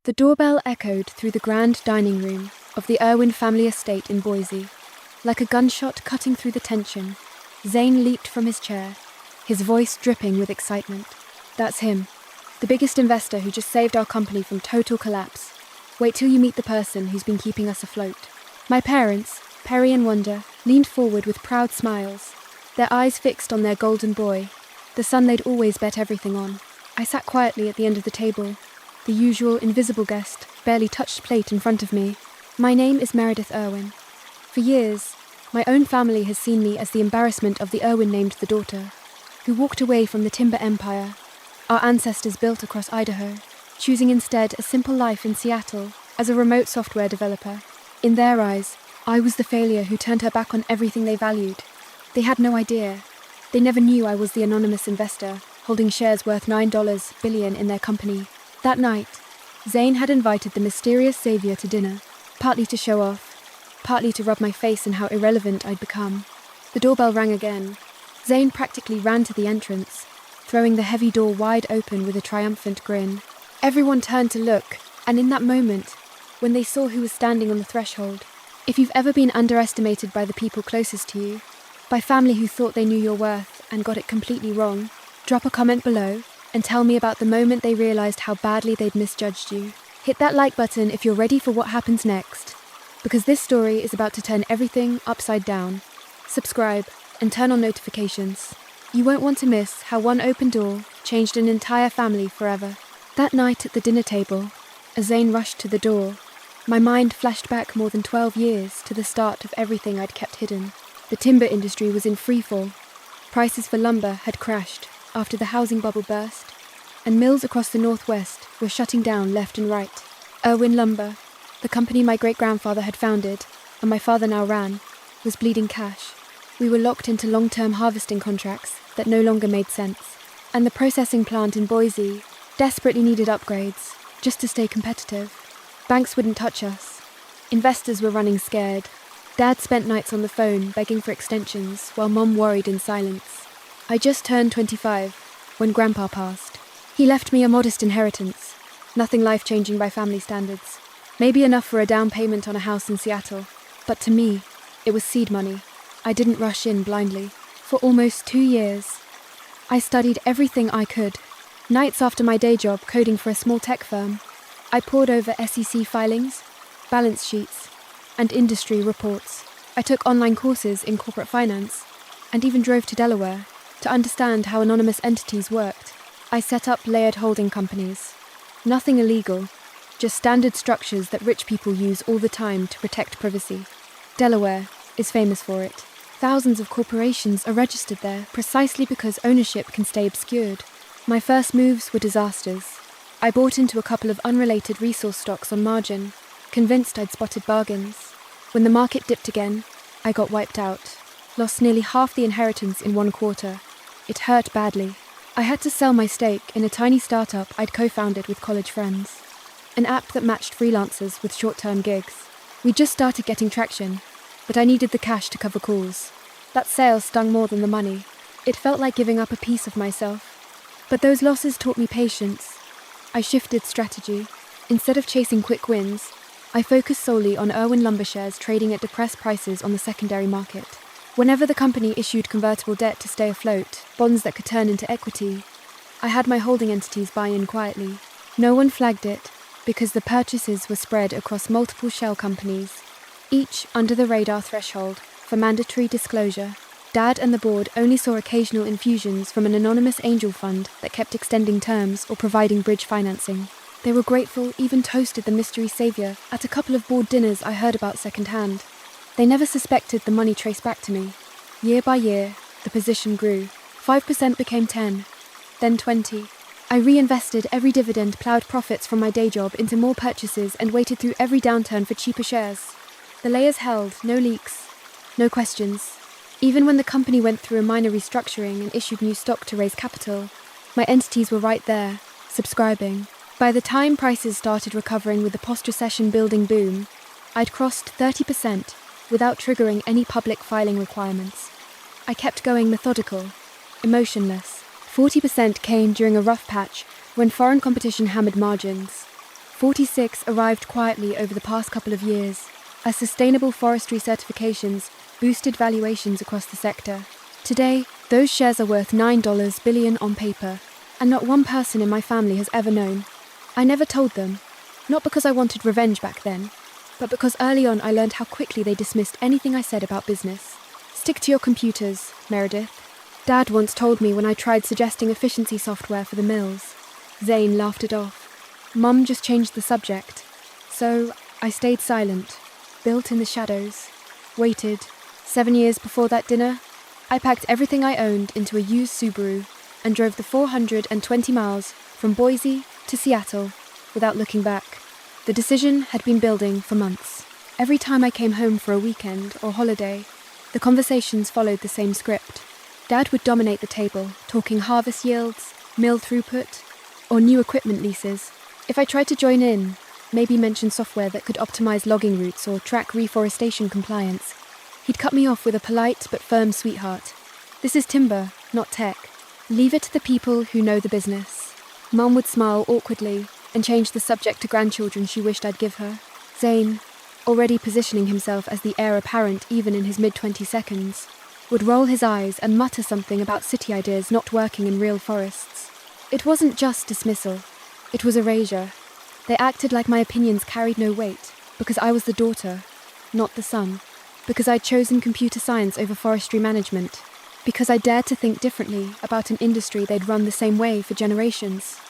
The doorbell echoed through the grand dining room of the Irwin family estate in Boise. Like a gunshot cutting through the tension, Zane leaped from his chair, his voice dripping with excitement. That's him, the biggest investor who just saved our company from total collapse. Wait till you meet the person who's been keeping us afloat. My parents, Perry and Wanda, leaned forward with proud smiles, their eyes fixed on their golden boy, the son they'd always bet everything on. I sat quietly at the end of the table. The usual invisible guest barely touched plate in front of me. My name is Meredith Irwin. For years, my own family has seen me as the embarrassment of the Irwin named the daughter, who walked away from the timber empire our ancestors built across Idaho, choosing instead a simple life in Seattle as a remote software developer. In their eyes, I was the failure who turned her back on everything they valued. They had no idea. They never knew I was the anonymous investor, holding shares worth $9 billion in their company. That night, Zane had invited the mysterious savior to dinner, partly to show off, partly to rub my face in how irrelevant I'd become. The doorbell rang again. Zane practically ran to the entrance, throwing the heavy door wide open with a triumphant grin. Everyone turned to look, and in that moment, when they saw who was standing on the threshold, if you've ever been underestimated by the people closest to you, by family who thought they knew your worth and got it completely wrong, drop a comment below and tell me about the moment they realized how badly they'd misjudged you. Hit that like button if you're ready for what happens next, because this story is about to turn everything upside down. Subscribe and turn on notifications. You won't want to miss how one open door changed an entire family forever. That night at the dinner table, as Zane rushed to the door, my mind flashed back more than 12 years to the start of everything I'd kept hidden. The timber industry was in freefall. Prices for lumber had crashed after the housing bubble burst, and mills across the Northwest were shutting down left and right. Irwin Lumber, the company my great-grandfather had founded, and my father now ran, was bleeding cash. We were locked into long-term harvesting contracts that no longer made sense, and the processing plant in Boise desperately needed upgrades just to stay competitive. Banks wouldn't touch us. Investors were running scared. Dad spent nights on the phone begging for extensions while Mom worried in silence. I just turned 25 when Grandpa passed. He left me a modest inheritance, nothing life-changing by family standards, maybe enough for a down payment on a house in Seattle. But to me, it was seed money. I didn't rush in blindly. For almost 2 years, I studied everything I could. Nights after my day job coding for a small tech firm, I pored over SEC filings, balance sheets, and industry reports. I took online courses in corporate finance and even drove to Delaware to understand how anonymous entities worked. I set up layered holding companies. Nothing illegal, just standard structures that rich people use all the time to protect privacy. Delaware is famous for it. Thousands of corporations are registered there precisely because ownership can stay obscured. My first moves were disasters. I bought into a couple of unrelated resource stocks on margin, convinced I'd spotted bargains. When the market dipped again, I got wiped out. Lost nearly half the inheritance in 1 quarter. It hurt badly. I had to sell my stake in a tiny startup I'd co-founded with college friends. An app that matched freelancers with short-term gigs. We just started getting traction, but I needed the cash to cover calls. That sale stung more than the money. It felt like giving up a piece of myself. But those losses taught me patience. I shifted strategy. Instead of chasing quick wins, I focused solely on Irwin Lumber shares trading at depressed prices on the secondary market. Whenever the company issued convertible debt to stay afloat, bonds that could turn into equity, I had my holding entities buy in quietly. No one flagged it, because the purchases were spread across multiple shell companies, each under the radar threshold for mandatory disclosure. Dad and the board only saw occasional infusions from an anonymous angel fund that kept extending terms or providing bridge financing. They were grateful, even toasted the mystery savior at a couple of board dinners I heard about secondhand. They never suspected the money traced back to me. Year by year, the position grew. 5% became 10, then 20. I reinvested every dividend plowed profits from my day job into more purchases and waited through every downturn for cheaper shares. The layers held, no leaks, no questions. Even when the company went through a minor restructuring and issued new stock to raise capital, my entities were right there, subscribing. By the time prices started recovering with the post-recession building boom, I'd crossed 30% without triggering any public filing requirements. I kept going methodical, emotionless. 40% came during a rough patch when foreign competition hammered margins. 46 arrived quietly over the past couple of years, as sustainable forestry certifications boosted valuations across the sector. Today, those shares are worth $9 billion on paper, and not one person in my family has ever known. I never told them, not because I wanted revenge back then, but because early on I learned how quickly they dismissed anything I said about business. Stick to your computers, Meredith. Dad once told me when I tried suggesting efficiency software for the mills. Zane laughed it off. Mum just changed the subject. So I stayed silent, built in the shadows, waited. 7 years before that dinner, I packed everything I owned into a used Subaru and drove the 420 miles from Boise to Seattle without looking back. The decision had been building for months. Every time I came home for a weekend or holiday, the conversations followed the same script. Dad would dominate the table, talking harvest yields, mill throughput, or new equipment leases. If I tried to join in, maybe mention software that could optimize logging routes or track reforestation compliance, he'd cut me off with a polite but firm sweetheart. This is timber, not tech. Leave it to the people who know the business. Mum would smile awkwardly and change the subject to grandchildren she wished I'd give her. Zane, already positioning himself as the heir apparent even in his mid-20 seconds, would roll his eyes and mutter something about city ideas not working in real forests. It wasn't just dismissal. It was erasure. They acted like my opinions carried no weight, because I was the daughter, not the son, because I'd chosen computer science over forestry management, because I dared to think differently about an industry they'd run the same way for generations.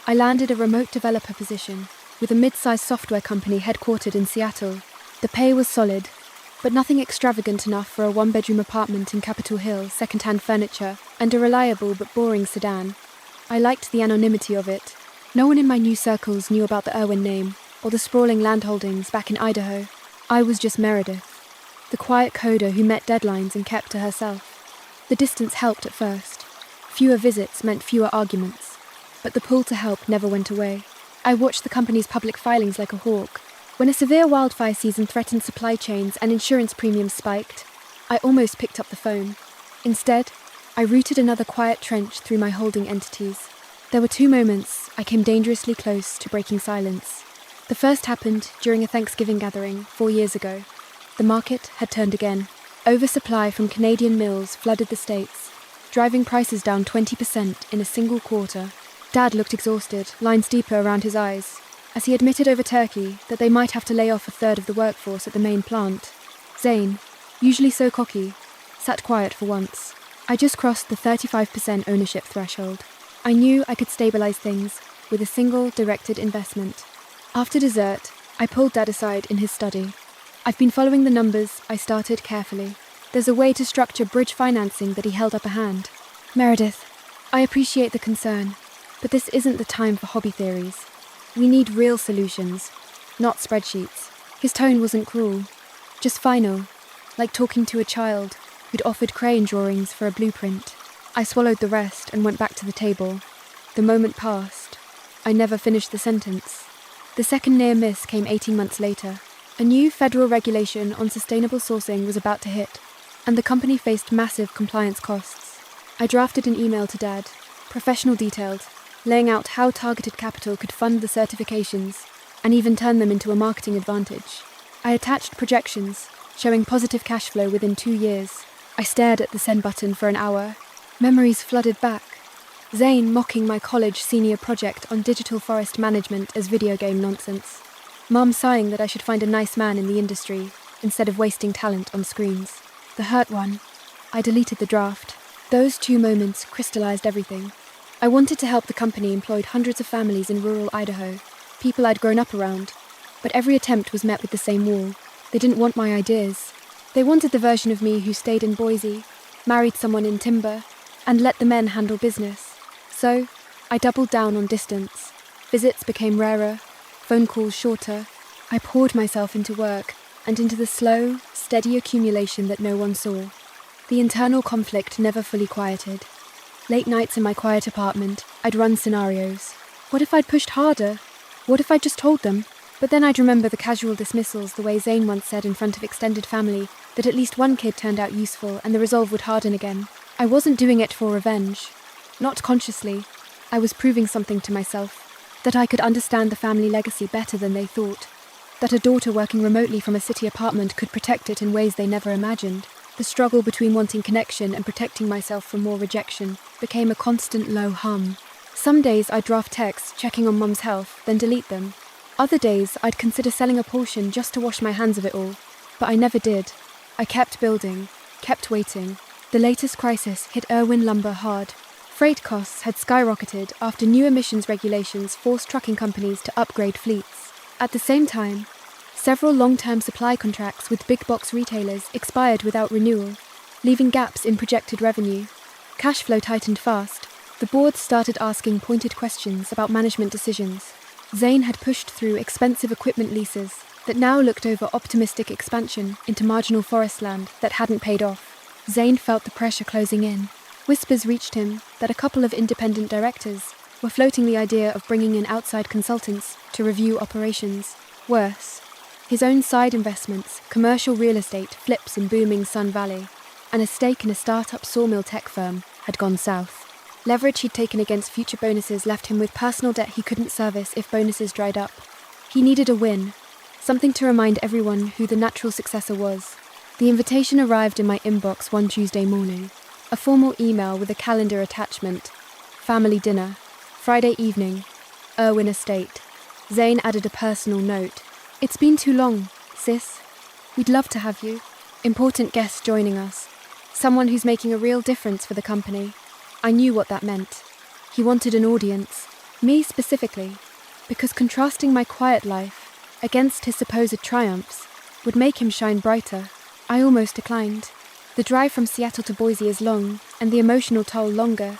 I landed a remote developer position with a mid-sized software company headquartered in Seattle. The pay was solid, but nothing extravagant enough for a one-bedroom apartment in Capitol Hill, second-hand furniture, and a reliable but boring sedan. I liked the anonymity of it. No one in my new circles knew about the Irwin name, or the sprawling landholdings back in Idaho. I was just Meredith, the quiet coder who met deadlines and kept to herself. The distance helped at first. Fewer visits meant fewer arguments, but the pull to help never went away. I watched the company's public filings like a hawk. When a severe wildfire season threatened supply chains and insurance premiums spiked, I almost picked up the phone. Instead, I routed another quiet trench through my holding entities. There were 2 moments I came dangerously close to breaking silence. The first happened during a Thanksgiving gathering 4 years ago. The market had turned again. Oversupply from Canadian mills flooded the States, driving prices down 20% in a single quarter. Dad looked exhausted, lines deeper around his eyes, as he admitted over turkey that they might have to lay off a third of the workforce at the main plant. Zane, usually so cocky, sat quiet for once. I just crossed the 35% ownership threshold. I knew I could stabilize things with a single directed investment. After dessert, I pulled Dad aside in his study. I've been following the numbers I started carefully. There's a way to structure bridge financing that he held up a hand. Meredith, I appreciate the concern, but this isn't the time for hobby theories. We need real solutions, not spreadsheets. His tone wasn't cruel, just final, like talking to a child who'd offered crayon drawings for a blueprint. I swallowed the rest and went back to the table. The moment passed. I never finished the sentence. The second near miss came 18 months later. A new federal regulation on sustainable sourcing was about to hit, and the company faced massive compliance costs. I drafted an email to Dad, professional detailed, laying out how targeted capital could fund the certifications and even turn them into a marketing advantage. I attached projections showing positive cash flow within 2 years. I stared at the send button for an hour. Memories flooded back. Zane mocking my college senior project on digital forest management as video game nonsense. Mum sighing that I should find a nice man in the industry instead of wasting talent on screens. The hurt one. I deleted the draft. Those 2 moments crystallized everything. I wanted to help the company employed hundreds of families in rural Idaho, people I'd grown up around, but every attempt was met with the same wall. They didn't want my ideas. They wanted the version of me who stayed in Boise, married someone in timber, and let the men handle business. So, I doubled down on distance. Visits became rarer, phone calls shorter. I poured myself into work and into the slow, steady accumulation that no one saw. The internal conflict never fully quieted. Late nights in my quiet apartment, I'd run scenarios. What if I'd pushed harder? What if I'd just told them? But then I'd remember the casual dismissals the way Zane once said in front of extended family that at least one kid turned out useful and the resolve would harden again. I wasn't doing it for revenge. Not consciously. I was proving something to myself. that I could understand the family legacy better than they thought, that a daughter working remotely from a city apartment could protect it in ways they never imagined. The struggle between wanting connection and protecting myself from more rejection became a constant low hum. Some days I'd draft texts checking on Mum's health, then delete them. Other days I'd consider selling a portion just to wash my hands of it all. But I never did. I kept building, kept waiting. The latest crisis hit Irwin lumber hard. Freight costs had skyrocketed after new emissions regulations forced trucking companies to upgrade fleets. At the same time, several long-term supply contracts with big box retailers expired without renewal, leaving gaps in projected revenue. Cash flow tightened fast. The board started asking pointed questions about management decisions. Zane had pushed through expensive equipment leases that now looked over optimistic expansion into marginal forest land that hadn't paid off. Zane felt the pressure closing in. Whispers reached him that a couple of independent directors were floating the idea of bringing in outside consultants to review operations. Worse, his own side investments, commercial real estate flips in booming Sun Valley, and a stake in a startup sawmill tech firm had gone south. Leverage he'd taken against future bonuses left him with personal debt he couldn't service if bonuses dried up. He needed a win, something to remind everyone who the natural successor was. The invitation arrived in my inbox one Tuesday morning. A formal email with a calendar attachment. Family dinner. Friday evening. Irwin Estate. Zane added a personal note. It's been too long, sis. We'd love to have you. Important guest joining us. Someone who's making a real difference for the company. I knew what that meant. He wanted an audience. Me specifically. Because contrasting my quiet life against his supposed triumphs would make him shine brighter. I almost declined. The drive from Seattle to Boise is long, and the emotional toll longer.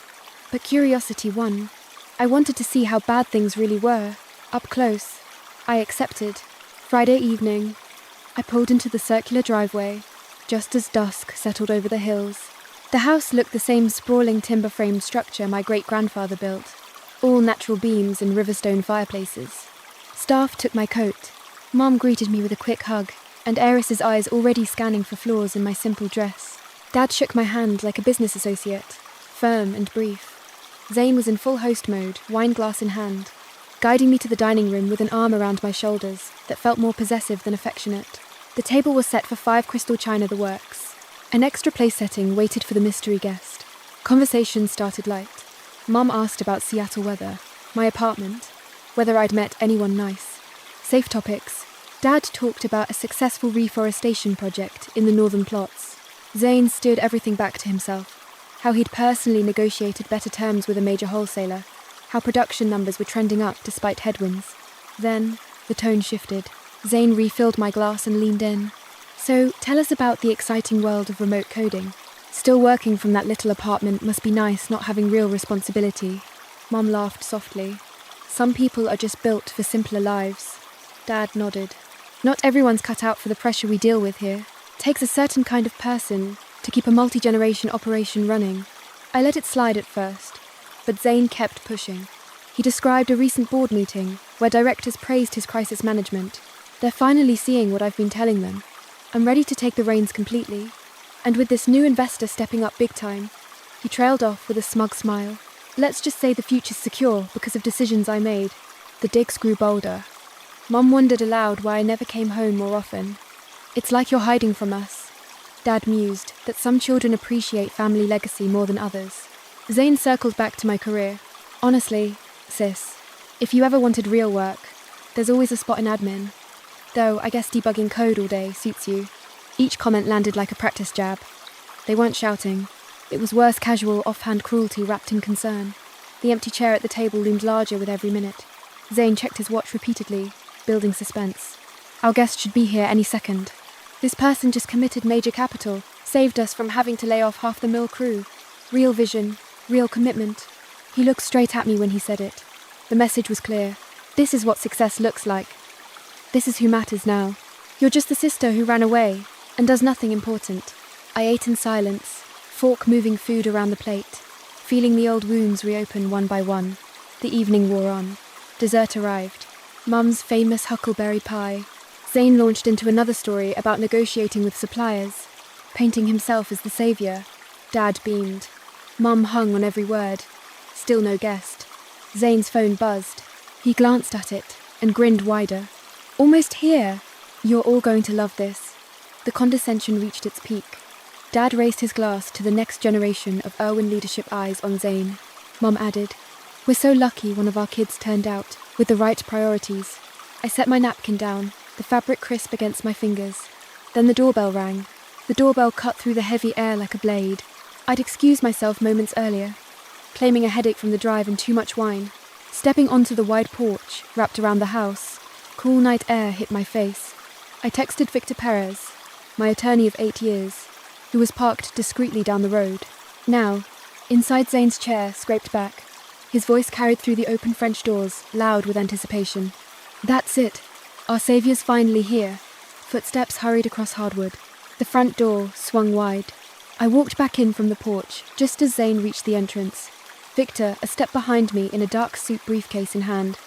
But curiosity won. I wanted to see how bad things really were, up close. I accepted. Friday evening, I pulled into the circular driveway, just as dusk settled over the hills. The house looked the same sprawling timber-framed structure my great-grandfather built, all natural beams and riverstone fireplaces. Staff took my coat. Mom greeted me with a quick hug, and Eris's eyes already scanning for flaws in my simple dress. Dad shook my hand like a business associate, firm and brief. Zane was in full host mode, wine glass in hand, guiding me to the dining room with an arm around my shoulders that felt more possessive than affectionate. The table was set for 5 crystal china the works. An extra place setting waited for the mystery guest. Conversation started light. Mum asked about Seattle weather, my apartment, whether I'd met anyone nice. Safe topics. Dad talked about a successful reforestation project in the northern plots. Zane steered everything back to himself. How he'd personally negotiated better terms with a major wholesaler. How production numbers were trending up despite headwinds. Then, the tone shifted. Zane refilled my glass and leaned in. So, tell us about the exciting world of remote coding. Still working from that little apartment must be nice not having real responsibility. Mum laughed softly. Some people are just built for simpler lives. Dad nodded. Not everyone's cut out for the pressure we deal with here. It takes a certain kind of person to keep a multi-generation operation running. I let it slide at first, but Zane kept pushing. He described a recent board meeting where directors praised his crisis management. They're finally seeing what I've been telling them. I'm ready to take the reins completely. And with this new investor stepping up big time, he trailed off with a smug smile. Let's just say the future's secure because of decisions I made. The digs grew bolder. Mum wondered aloud why I never came home more often. It's like you're hiding from us. Dad mused that some children appreciate family legacy more than others. Zane circled back to my career. Honestly, sis, if you ever wanted real work, there's always a spot in admin. Though I guess debugging code all day suits you. Each comment landed like a practice jab. They weren't shouting. It was worse casual, offhand cruelty wrapped in concern. The empty chair at the table loomed larger with every minute. Zane checked his watch repeatedly, building suspense. Our guest should be here any second. This person just committed major capital, saved us from having to lay off half the mill crew. Real vision, real commitment. He looked straight at me when he said it. The message was clear. This is what success looks like. This is who matters now. You're just the sister who ran away and does nothing important. I ate in silence, fork moving food around the plate, feeling the old wounds reopen one by one. The evening wore on. Dessert arrived. Mum's famous huckleberry pie. Zane launched into another story about negotiating with suppliers, painting himself as the saviour. Dad beamed. Mum hung on every word. Still no guest. Zane's phone buzzed. He glanced at it and grinned wider. Almost here. You're all going to love this. The condescension reached its peak. Dad raised his glass to the next generation of Irwin leadership eyes on Zane. Mum added, "We're so lucky one of our kids turned out with the right priorities." I set my napkin down, the fabric crisp against my fingers. Then the doorbell rang. The doorbell cut through the heavy air like a blade. I'd excused myself moments earlier, claiming a headache from the drive and too much wine. Stepping onto the wide porch, wrapped around the house, cool night air hit my face. I texted Victor Perez, my attorney of 8 years, who was parked discreetly down the road. Now, inside Zane's chair, scraped back, his voice carried through the open French doors, loud with anticipation. "That's it. Our saviour's finally here." Footsteps hurried across hardwood. The front door swung wide. I walked back in from the porch, just as Zane reached the entrance. Victor, a step behind me in a dark suit briefcase in hand.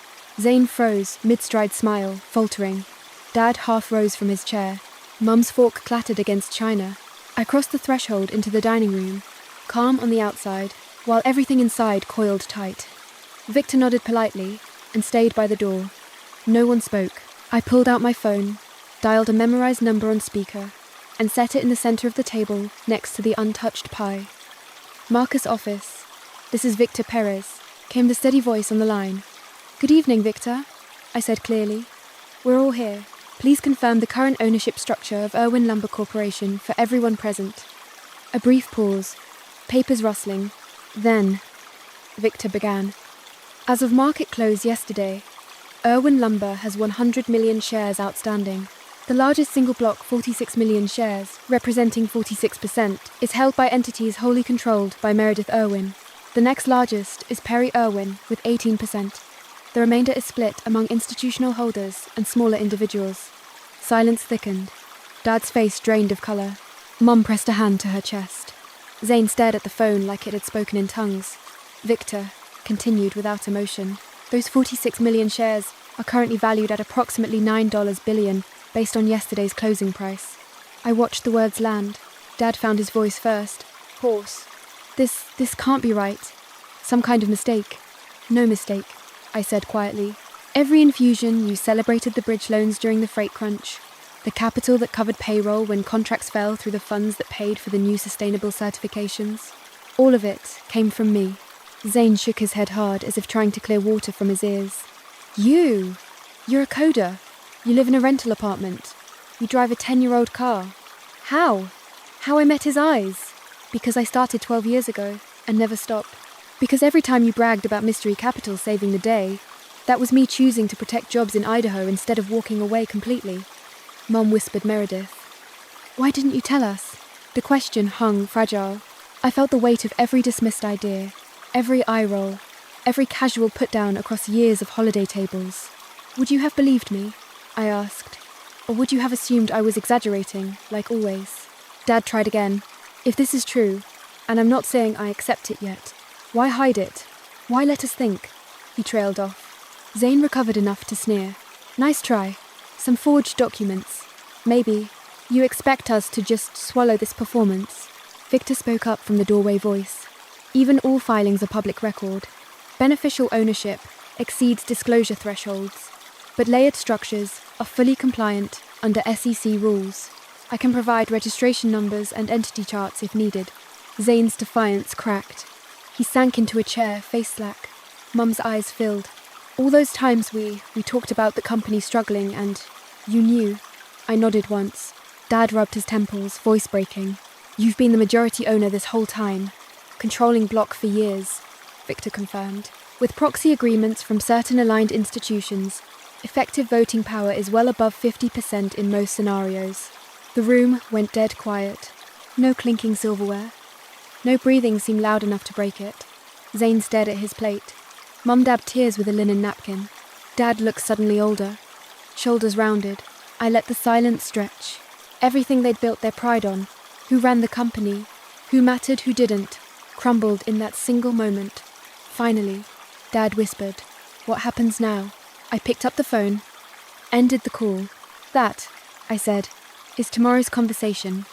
Zane froze, mid-stride smile, faltering. Dad half rose from his chair. Mum's fork clattered against china. I crossed the threshold into the dining room, calm on the outside, while everything inside coiled tight. Victor nodded politely and stayed by the door. No one spoke. I pulled out my phone, dialed a memorized number on speaker, and set it in the center of the table next to the untouched pie. "Marcus' office. This is Victor Perez," came the steady voice on the line. "Good evening, Victor," I said clearly. "We're all here. Please confirm the current ownership structure of Irwin Lumber Corporation for everyone present." A brief pause, papers rustling. Then, Victor began. "As of market close yesterday, Irwin Lumber has 100 million shares outstanding. The largest single block, 46 million shares, representing 46%, is held by entities wholly controlled by Meredith Irwin. The next largest is Perry Irwin with 18%. The remainder is split among institutional holders and smaller individuals." Silence thickened. Dad's face drained of colour. Mum pressed a hand to her chest. Zane stared at the phone like it had spoken in tongues. Victor continued without emotion. "Those 46 million shares are currently valued at approximately $9 billion based on yesterday's closing price." I watched the words land. Dad found his voice first, hoarse. This can't be right. Some kind of mistake." "No mistake," I said quietly. "Every infusion, you celebrated the bridge loans during the freight crunch, the capital that covered payroll when contracts fell through the funds that paid for the new sustainable certifications. All of it came from me." Zane shook his head hard as if trying to clear water from his ears. You're a coder. You live in a rental apartment. You drive a 10-year-old car. How? How I met his eyes? Because I started 12 years ago and never stopped. Because every time you bragged about Mystery Capital saving the day, that was me choosing to protect jobs in Idaho instead of walking away completely." Mum whispered Meredith. "Why didn't you tell us?" The question hung fragile. I felt the weight of every dismissed idea, every eye roll, every casual put-down across years of holiday tables. "Would you have believed me?" I asked. "Or would you have assumed I was exaggerating, like always?" Dad tried again. "If this is true, and I'm not saying I accept it yet, why hide it? Why let us think?" He trailed off. Zane recovered enough to sneer. "Nice try. Some forged documents. Maybe. You expect us to just swallow this performance?" Victor spoke up from the doorway voice. "Even all filings are public record. Beneficial ownership exceeds disclosure thresholds, but layered structures are fully compliant under SEC rules. I can provide registration numbers and entity charts if needed." Zane's defiance cracked. He sank into a chair, face slack. Mum's eyes filled. "All those times we talked about the company struggling and you knew." I nodded once. Dad rubbed his temples, voice breaking. "You've been the majority owner this whole time, controlling block for years," Victor confirmed. "With proxy agreements from certain aligned institutions, effective voting power is well above 50% in most scenarios." The room went dead quiet. No clinking silverware. No breathing seemed loud enough to break it. Zane stared at his plate. Mum dabbed tears with a linen napkin. Dad looked suddenly older, shoulders rounded. I let the silence stretch. Everything they'd built their pride on, who ran the company, who mattered, who didn't, crumbled in that single moment. Finally, Dad whispered, "What happens now?" I picked up the phone, ended the call. "That," I said, "is tomorrow's conversation."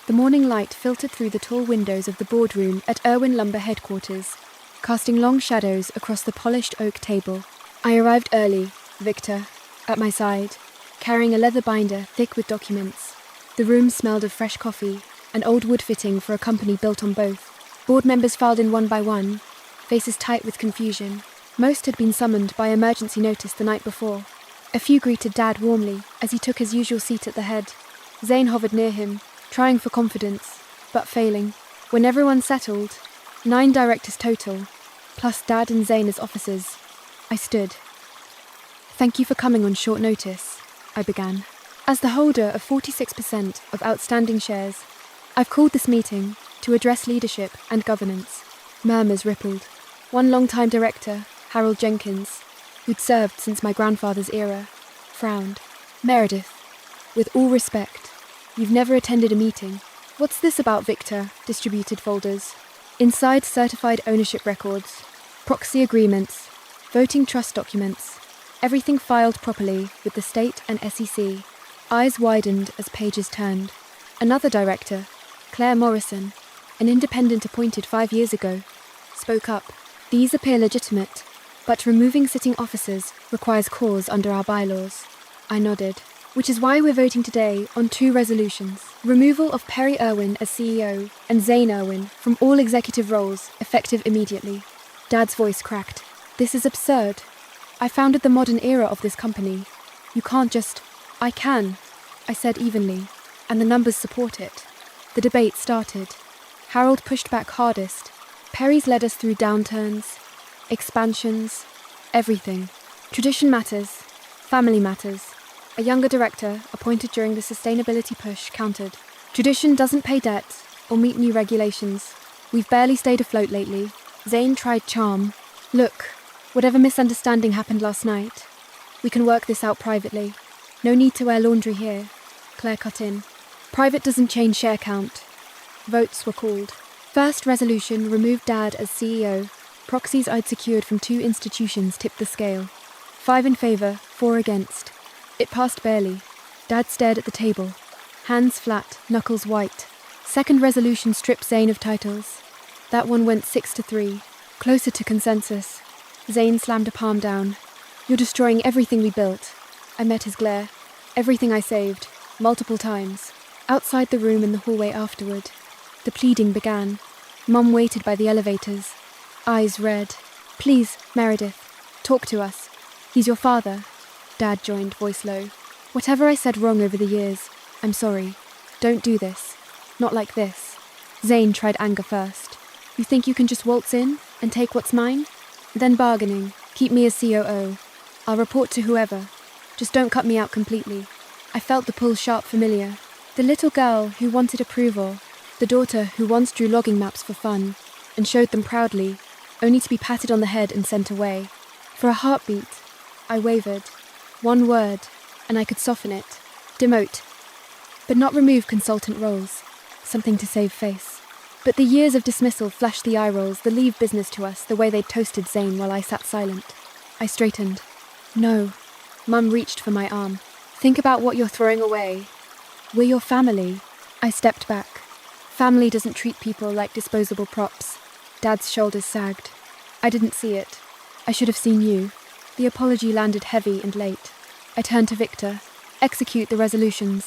The morning light filtered through the tall windows of the boardroom at Irwin Lumber headquarters, casting long shadows across the polished oak table. I arrived early, Victor, at my side, carrying a leather binder thick with documents. The room smelled of fresh coffee, an old wood fitting for a company built on both. Board members filed in one by one, faces tight with confusion. Most had been summoned by emergency notice the night before. A few greeted Dad warmly as he took his usual seat at the head. Zane hovered near him, trying for confidence, but failing. When everyone settled, 9 directors total, plus Dad and Zane as officers, I stood. "Thank you for coming on short notice," I began. "As the holder of 46% of outstanding shares, I've called this meeting to address leadership and governance." Murmurs rippled. One long-time director, Harold Jenkins, who'd served since my grandfather's era, frowned. "Meredith, with all respect, you've never attended a meeting." "What's this about, Victor?" Distributed folders. Inside certified ownership records, proxy agreements, voting trust documents, everything filed properly with the state and SEC. Eyes widened as pages turned. Another director, Claire Morrison, an independent appointed 5 years ago, spoke up. "These appear legitimate, but removing sitting officers requires cause under our bylaws." I nodded. "Which is why we're voting today on 2 resolutions. Removal of Perry Irwin as CEO and Zane Irwin from all executive roles, effective immediately." Dad's voice cracked. "This is absurd. I founded the modern era of this company. You can't just..." "I can," I said evenly, "and the numbers support it." The debate started. Harold pushed back hardest. "Perry's led us through downturns, expansions, everything. Tradition matters, family matters." A younger director, appointed during the sustainability push, countered. "Tradition doesn't pay debt or meet new regulations. We've barely stayed afloat lately." Zane tried charm. "Look, whatever misunderstanding happened last night, we can work this out privately. No need to wear laundry here." Claire cut in. "Private doesn't change share count." Votes were called. First resolution removed Dad as CEO. Proxies I'd secured from 2 institutions tipped the scale. 5 in favour, 4 against. It passed barely. Dad stared at the table, hands flat, knuckles white. Second resolution stripped Zane of titles. That one went 6-3, closer to consensus. Zane slammed a palm down. "You're destroying everything we built." I met his glare. "Everything I saved, multiple times." Outside the room in the hallway afterward, the pleading began. Mum waited by the elevators, eyes red. "Please, Meredith, talk to us. He's your father." Dad joined, voice low. "Whatever I said wrong over the years, I'm sorry. Don't do this. Not like this." Zane tried anger first. "You think you can just waltz in and take what's mine?" Then bargaining. "Keep me as COO. I'll report to whoever. Just don't cut me out completely." I felt the pull sharp familiar. The little girl who wanted approval, the daughter who once drew logging maps for fun and showed them proudly, only to be patted on the head and sent away. For a heartbeat, I wavered. One word, and I could soften it. Demote. But not remove consultant roles. Something to save face. But the years of dismissal flashed the eye rolls, the leave business to us, the way they'd toasted Zane while I sat silent. I straightened. "No." Mum reached for my arm. "Think about what you're throwing away. We're your family." I stepped back. Family doesn't treat people like disposable props. Dad's shoulders sagged. "I didn't see it. I should have seen you." The apology landed heavy and late. I turned to Victor. "Execute the resolutions.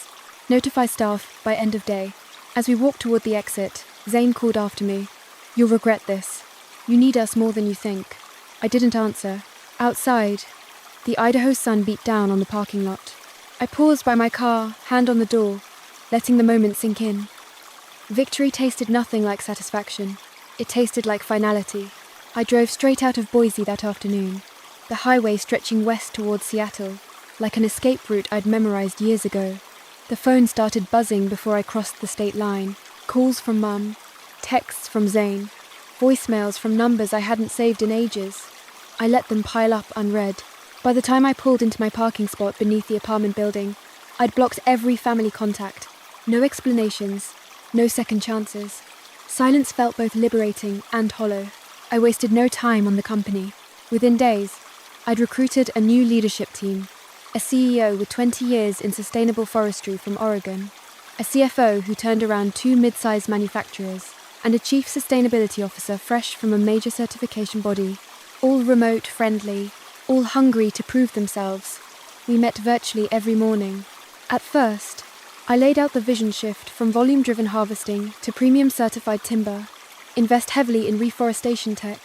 Notify staff by end of day." As we walked toward the exit, Zane called after me. "You'll regret this. You need us more than you think." I didn't answer. Outside, the Idaho sun beat down on the parking lot. I paused by my car, hand on the door, letting the moment sink in. Victory tasted nothing like satisfaction. It tasted like finality. I drove straight out of Boise that afternoon, the highway stretching west towards Seattle, like an escape route I'd memorized years ago. The phone started buzzing before I crossed the state line. Calls from Mum, texts from Zane, voicemails from numbers I hadn't saved in ages. I let them pile up unread. By the time I pulled into my parking spot beneath the apartment building, I'd blocked every family contact. No explanations, no second chances. Silence felt both liberating and hollow. I wasted no time on the company. Within days, I'd recruited a new leadership team, a CEO with 20 years in sustainable forestry from Oregon, a CFO who turned around 2 mid-sized manufacturers, and a chief sustainability officer fresh from a major certification body, all remote, friendly, all hungry to prove themselves. We met virtually every morning. At first, I laid out the vision shift from volume-driven harvesting to premium certified timber, invest heavily in reforestation tech,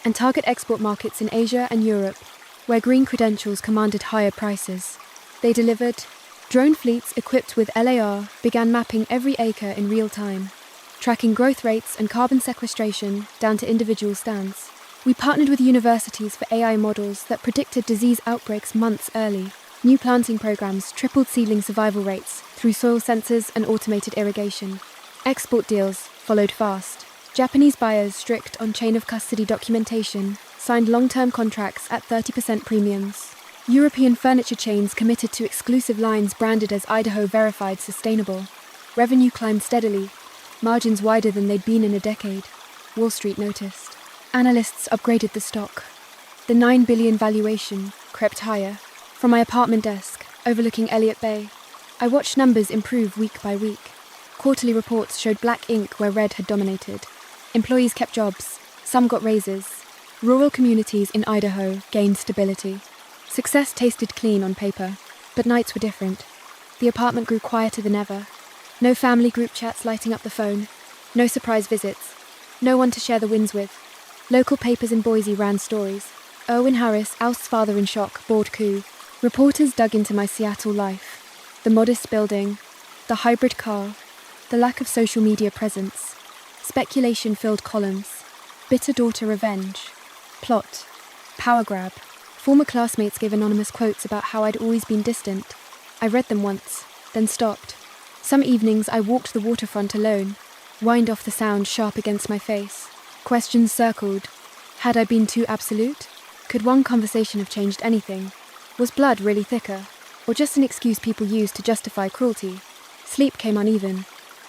and target export markets in Asia and Europe, where green credentials commanded higher prices. They delivered. Drone fleets equipped with LAR began mapping every acre in real time, tracking growth rates and carbon sequestration down to individual stands. We partnered with universities for AI models that predicted disease outbreaks months early. New planting programs tripled seedling survival rates through soil sensors and automated irrigation. Export deals followed fast. Japanese buyers strict on chain of custody documentation signed long-term contracts at 30% premiums. European furniture chains committed to exclusive lines branded as Idaho Verified Sustainable. Revenue climbed steadily, margins wider than they'd been in a decade. Wall Street noticed. Analysts upgraded the stock. The $9 billion valuation crept higher. From my apartment desk, overlooking Elliott Bay, I watched numbers improve week by week. Quarterly reports showed black ink where red had dominated. Employees kept jobs. Some got raises. Rural communities in Idaho gained stability. Success tasted clean on paper, but nights were different. The apartment grew quieter than ever. No family group chats lighting up the phone. No surprise visits. No one to share the wins with. Local papers in Boise ran stories. Erwin Harris ousts father in shock, board coup. Reporters dug into my Seattle life. The modest building, the hybrid car, the lack of social media presence. Speculation filled columns. Bitter daughter revenge. Plot. Power grab. Former classmates gave anonymous quotes about how I'd always been distant. I read them once, then stopped. Some evenings I walked the waterfront alone, whined off the sound sharp against my face. Questions circled. Had I been too absolute? Could one conversation have changed anything? Was blood really thicker, or just an excuse people used to justify cruelty? Sleep came uneven.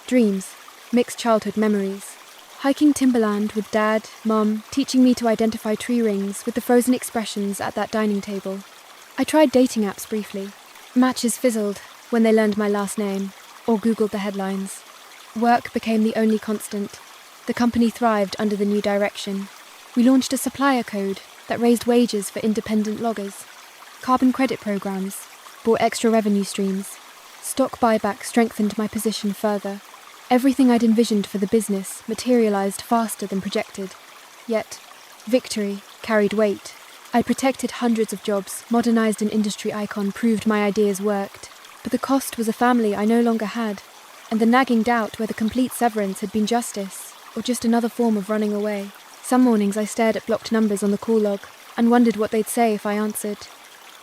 Dreams, mixed childhood memories. Hiking timberland with Dad, Mom, teaching me to identify tree rings with the frozen expressions at that dining table. I tried dating apps briefly. Matches fizzled when they learned my last name, or Googled the headlines. Work became the only constant. The company thrived under the new direction. We launched a supplier code that raised wages for independent loggers. Carbon credit programs brought extra revenue streams. Stock buyback strengthened my position further. Everything I'd envisioned for the business materialized faster than projected. Yet, victory carried weight. I protected hundreds of jobs, modernized an industry icon, proved my ideas worked. But the cost was a family I no longer had, and the nagging doubt whether complete severance had been justice, or just another form of running away. Some mornings I stared at blocked numbers on the call log, and wondered what they'd say if I answered.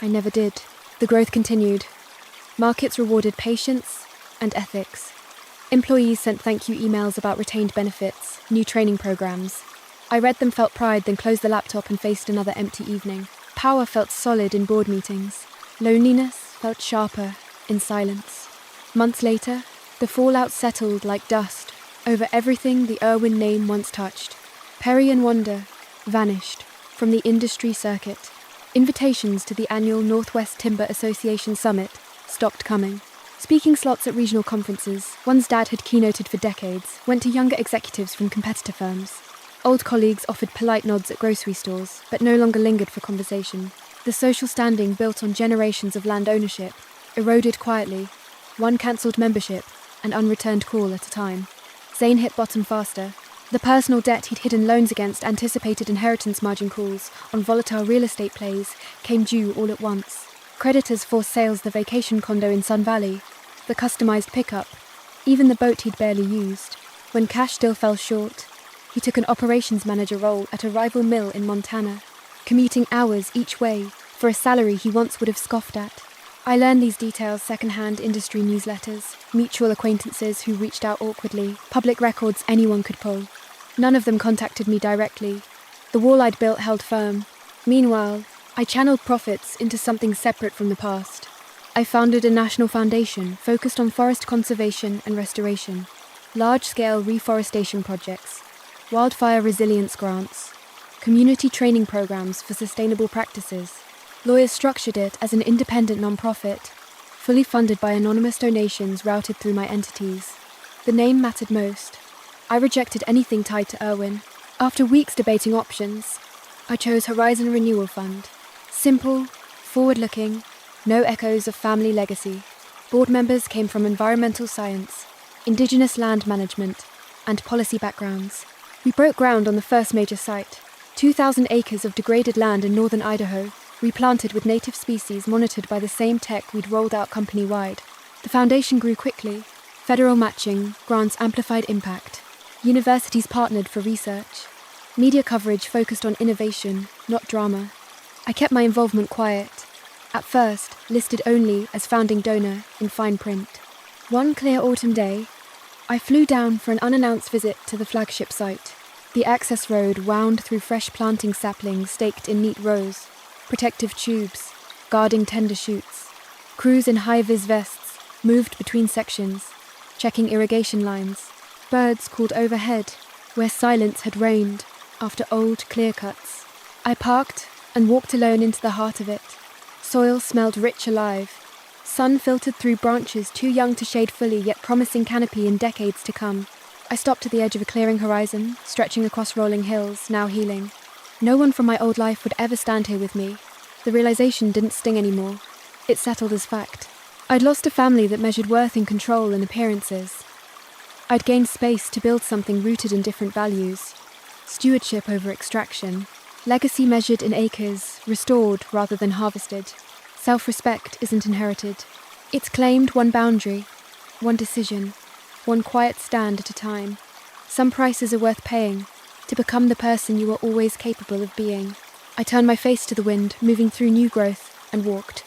I never did. The growth continued. Markets rewarded patience and ethics. Employees sent thank you emails about retained benefits, new training programs. I read them, felt pride, then closed the laptop and faced another empty evening. Power felt solid in board meetings. Loneliness felt sharper in silence. Months later, the fallout settled like dust over everything the Irwin name once touched. Perry and Wanda vanished from the industry circuit. Invitations to the annual Northwest Timber Association Summit stopped coming. Speaking slots at regional conferences, one's dad had keynoted for decades, went to younger executives from competitor firms. Old colleagues offered polite nods at grocery stores, but no longer lingered for conversation. The social standing built on generations of land ownership eroded quietly, one cancelled membership, an unreturned call at a time. Zane hit bottom faster. The personal debt he'd hidden loans against anticipated inheritance margin calls on volatile real estate plays came due all at once. Creditors forced sales the vacation condo in Sun Valley, the customized pickup, even the boat he'd barely used. When cash still fell short, he took an operations manager role at a rival mill in Montana, commuting hours each way for a salary he once would have scoffed at. I learned these details second-hand industry newsletters, mutual acquaintances who reached out awkwardly, public records anyone could pull. None of them contacted me directly. The wall I'd built held firm. Meanwhile, I channeled profits into something separate from the past. I founded a national foundation focused on forest conservation and restoration, large-scale reforestation projects, wildfire resilience grants, community training programs for sustainable practices. Lawyers structured it as an independent nonprofit, fully funded by anonymous donations routed through my entities. The name mattered most. I rejected anything tied to Irwin. After weeks debating options, I chose Horizon Renewal Fund, Simple, forward-looking, no echoes of family legacy. Board members came from environmental science, indigenous land management, and policy backgrounds. We broke ground on the first major site, 2,000 acres of degraded land in northern Idaho, replanted with native species monitored by the same tech we'd rolled out company-wide. The foundation grew quickly. Federal matching, grants amplified impact. Universities partnered for research. Media coverage focused on innovation, not drama. I kept my involvement quiet. At first, listed only as founding donor in fine print. One clear autumn day, I flew down for an unannounced visit to the flagship site. The access road wound through fresh planting saplings staked in neat rows, protective tubes, guarding tender shoots. Crews in high-vis vests moved between sections, checking irrigation lines. Birds called overhead, where silence had reigned after old clear-cuts. I parked and walked alone into the heart of it. Soil smelled rich alive. Sun filtered through branches too young to shade fully, yet promising canopy in decades to come. I stopped at the edge of a clearing horizon, stretching across rolling hills, now healing. No one from my old life would ever stand here with me. The realization didn't sting anymore. It settled as fact. I'd lost a family that measured worth in control and appearances. I'd gained space to build something rooted in different values. Stewardship over extraction. Legacy measured in acres, restored rather than harvested. Self-respect isn't inherited. It's claimed one boundary, one decision, one quiet stand at a time. Some prices are worth paying to become the person you are always capable of being. I turned my face to the wind, moving through new growth, and walked.